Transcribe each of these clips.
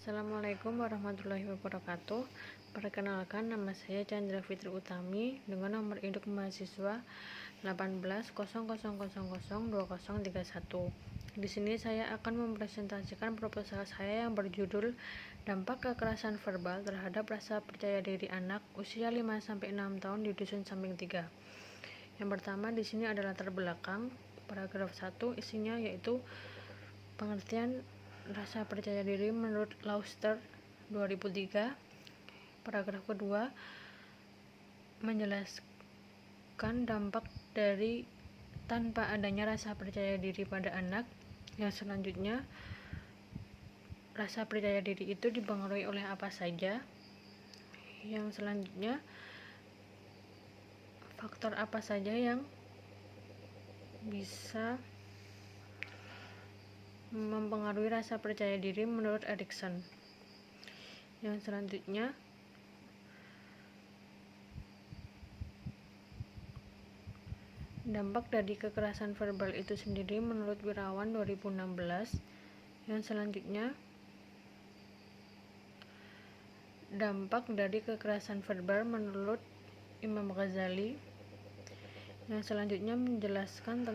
Assalamualaikum warahmatullahi wabarakatuh. Perkenalkan, nama saya Chandra Fitri Utami dengan nomor induk mahasiswa 18.00002031. Di sini saya akan mempresentasikan proposal saya yang berjudul Dampak Kekerasan Verbal Terhadap Rasa Percaya Diri Anak Usia 5-6 tahun di Dusun Samping 3. Yang pertama di sini adalah latar belakang. Paragraf 1 isinya yaitu pengertian rasa percaya diri menurut Lauster 2003. Paragraf kedua menjelaskan dampak dari tanpa adanya rasa percaya diri pada anak. Yang selanjutnya, rasa percaya diri itu dipengaruhi oleh apa saja. Yang selanjutnya, faktor apa saja yang bisa mempengaruhi rasa percaya diri menurut Erikson. Yang selanjutnya, dampak dari kekerasan verbal itu sendiri menurut Wirawan 2016. Yang selanjutnya, dampak dari kekerasan verbal menurut Imam Ghazali. Yang selanjutnya menjelaskan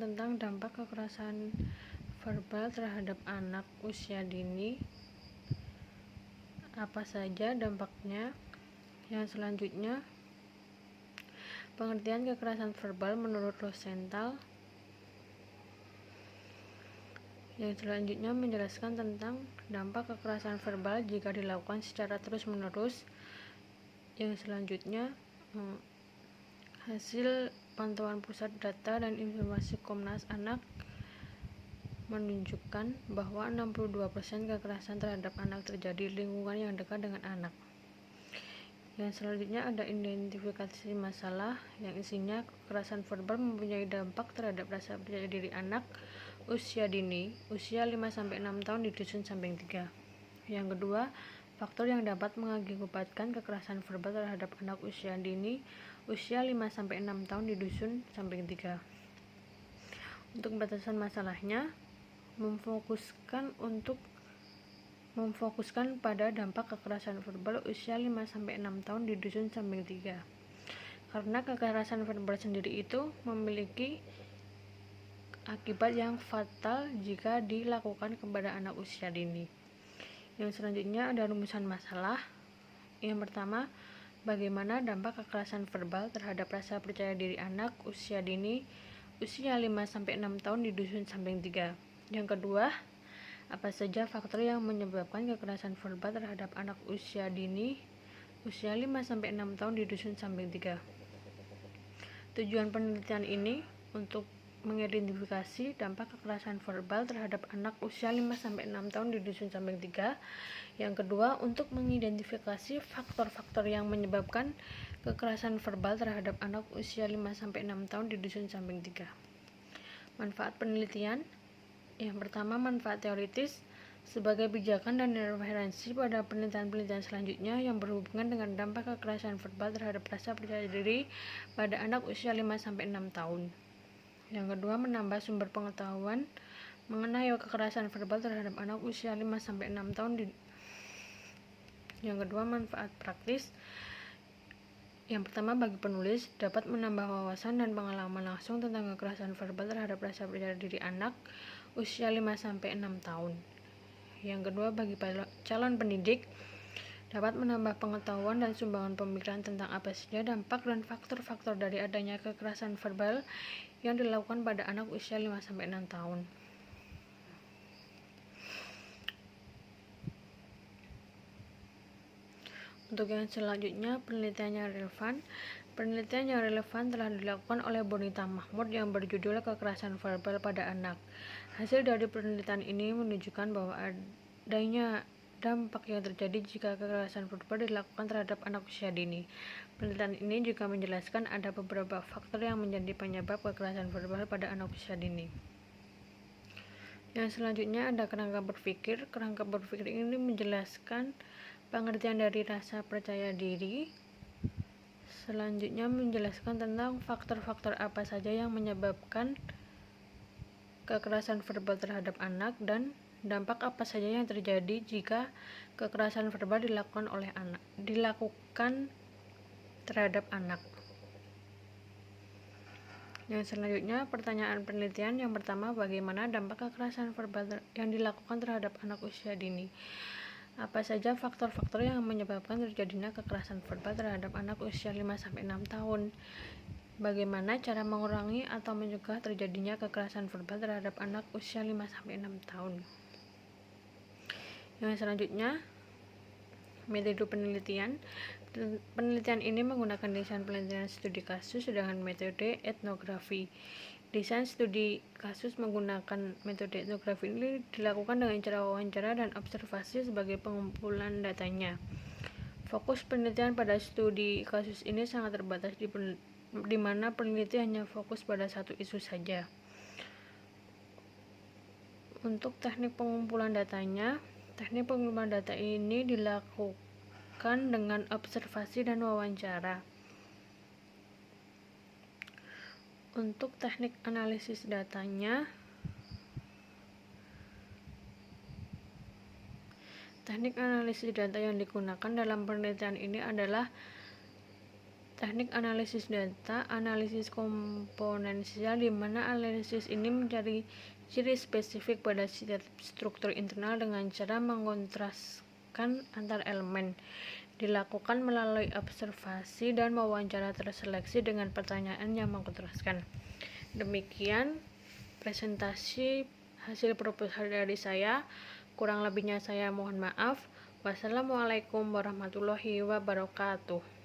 tentang dampak kekerasan verbal terhadap anak usia dini. Apa saja dampaknya? Yang selanjutnya, pengertian kekerasan verbal menurut Rosenthal. Yang selanjutnya menjelaskan tentang dampak kekerasan verbal jika dilakukan secara terus-menerus. Yang selanjutnya, hasil pantauan Pusat Data dan Informasi Komnas Anak menunjukkan bahwa 62% kekerasan terhadap anak terjadi di lingkungan yang dekat dengan anak. Yang selanjutnya ada identifikasi masalah yang isinya kekerasan verbal mempunyai dampak terhadap rasa percaya diri anak usia dini, usia 5-6 tahun di Dusun Samping 3. Yang kedua, faktor yang dapat mengakibatkan kekerasan verbal terhadap anak usia dini, usia 5-6 tahun di Dusun Samping 3. Untuk batasan masalahnya, memfokuskan pada dampak kekerasan verbal usia 5-6 tahun di Dusun Samping 3. Karena kekerasan verbal sendiri itu memiliki akibat yang fatal jika dilakukan kepada anak usia dini. Yang selanjutnya ada rumusan masalah. Yang pertama, bagaimana dampak kekerasan verbal terhadap rasa percaya diri anak usia dini usia 5-6 tahun di Dusun Samping 3. Yang kedua, apa saja faktor yang menyebabkan kekerasan verbal terhadap anak usia dini usia 5-6 tahun di Dusun Samping 3. Tujuan penelitian ini untuk mengidentifikasi dampak kekerasan verbal terhadap anak usia 5-6 tahun di Dusun Samping 3. Yang kedua, untuk mengidentifikasi faktor-faktor yang menyebabkan kekerasan verbal terhadap anak usia 5-6 tahun di Dusun Samping 3. Manfaat penelitian. Yang pertama, manfaat teoritis sebagai pijakan dan referensi pada penelitian-penelitian selanjutnya yang berhubungan dengan dampak kekerasan verbal terhadap rasa percaya diri pada anak usia 5-6 tahun. Yang kedua, menambah sumber pengetahuan mengenai kekerasan verbal terhadap anak usia 5-6 tahun. Yang kedua, manfaat praktis. Yang pertama, bagi penulis dapat menambah wawasan dan pengalaman langsung tentang kekerasan verbal terhadap rasa percaya diri anak usia 5-6 tahun. Yang kedua, bagi calon pendidik dapat menambah pengetahuan dan sumbangan pemikiran tentang apa saja dampak dan faktor-faktor dari adanya kekerasan verbal yang dilakukan pada anak usia 5-6 tahun. Untuk yang selanjutnya, penelitian yang relevan. Penelitian yang relevan telah dilakukan oleh Bonita Mahmud yang berjudul Kekerasan Verbal pada Anak. Hasil dari penelitian ini menunjukkan bahwa adanya dampak yang terjadi jika kekerasan verbal dilakukan terhadap anak usia dini. Penelitian ini juga menjelaskan ada beberapa faktor yang menjadi penyebab kekerasan verbal pada anak usia dini. Yang selanjutnya ada kerangka berpikir. Kerangka berpikir ini menjelaskan pengertian dari rasa percaya diri selanjutnya menjelaskan tentang faktor-faktor apa saja yang menyebabkan kekerasan verbal terhadap anak dan dampak apa saja yang terjadi jika kekerasan verbal dilakukan terhadap anak. Yang selanjutnya, pertanyaan penelitian yang pertama, bagaimana dampak kekerasan verbal yang dilakukan terhadap anak usia dini? Apa saja faktor-faktor yang menyebabkan terjadinya kekerasan verbal terhadap anak usia 5-6 tahun? Bagaimana cara mengurangi atau mencegah terjadinya kekerasan verbal terhadap anak usia 5-6 tahun? Yang selanjutnya, metode penelitian. Penelitian ini menggunakan desain penelitian studi kasus dengan metode etnografi. Desain studi kasus menggunakan metode etnografi ini dilakukan dengan cara wawancara dan observasi sebagai pengumpulan datanya. Fokus penelitian pada studi kasus ini sangat terbatas di mana peneliti hanya fokus pada satu isu saja. Untuk teknik pengumpulan datanya, teknik pengumpulan data ini dilakukan dengan observasi dan wawancara. Untuk teknik analisis datanya, teknik analisis data yang digunakan dalam penelitian ini adalah teknik analisis data, analisis komponensial, di mana analisis ini mencari ciri spesifik pada struktur internal dengan cara mengontraskan antar elemen. Dilakukan melalui observasi dan wawancara terseleksi dengan pertanyaan yang mengkontraskan. Demikian presentasi hasil proposal dari saya. Kurang lebihnya saya mohon maaf. Wassalamualaikum warahmatullahi wabarakatuh.